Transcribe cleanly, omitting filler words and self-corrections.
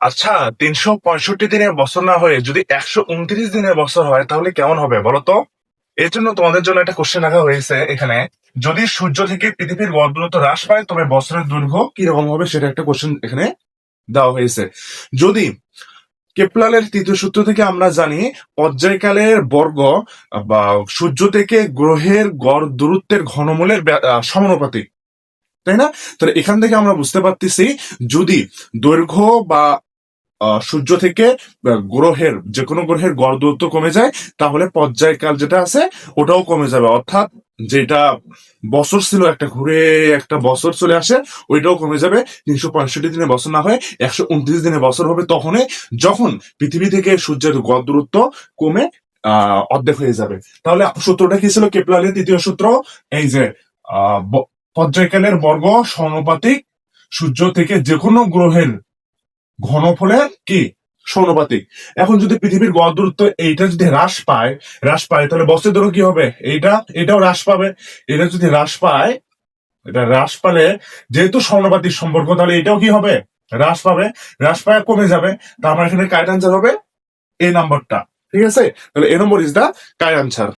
আচ্ছা, 365 দিনের বছর না হয়ে যদি 129 দিনের বছর হয় তাহলে কেমন হবে বলো তো? এর জন্য তোমাদের জন্য একটা কোশ্চেন রাখা হয়েছে এখানে। যদি সূর্য থেকে পৃথিবীর গড় দূরত্ব হ্রাস পায় তবে বছরের দৈর্ঘ্য কিরকম হবে সেটা একটা কোশ্চেন এখানে দেওয়া হয়েছে। যদি কেপলারের তৃতীয় সূত্র থেকে আমরা জানি পর্যায়কালের বর্গ বা সূর্য থেকে গ্রহের গড় দূরত্বের ঘনমূলের সমানুপাতিক, তাই না? তাহলে এখান থেকে আমরা বুঝতে পারতেছি যদি দৈর্ঘ্য বা সূর্য থেকে গ্রহের যে কোনো গ্রহের গড় দূরত্ব কমে যায় তাহলে পর্যায়কাল যেটা আছে ওটাও কমে যাবে, অর্থাৎ যেটা বছর ছিল একটা ঘুরে একটা বছর চলে আসে ওইটাও কমে যাবে। 365 দিনে বছর না হয়ে 129 দিনে বছর হবে তখনই যখন পৃথিবী থেকে সূর্যের গড় দূরত্ব কমে অর্ধেক হয়ে যাবে। তাহলে সূত্রটা কি ছিল কেপলারের তৃতীয় সূত্র? এই যে পর্যায়কালের বর্গ সমানুপাতিক সূর্য থেকে যে কোনো গ্রহের ঘনফলের কি সমানুপাতিক। এখন যদি পৃথিবীর গড় দূরত্ব এইটা যদি হ্রাস পায় তাহলে বছরের দৈর্ঘ্য কি হবে? এটাও হ্রাস পাবে। এটা যদি হ্রাস পায়, এটা হ্রাস পালে যেহেতু সমানুপাতিক সম্পর্ক তাহলে এটাও কি হবে? হ্রাস পাবে। হ্রাস পায় কমে যাবে। তার মানে এখানে কারেক্ট আনসার হবে এ নাম্বারটা। ঠিক আছে, তাহলে এ number is the correct answer.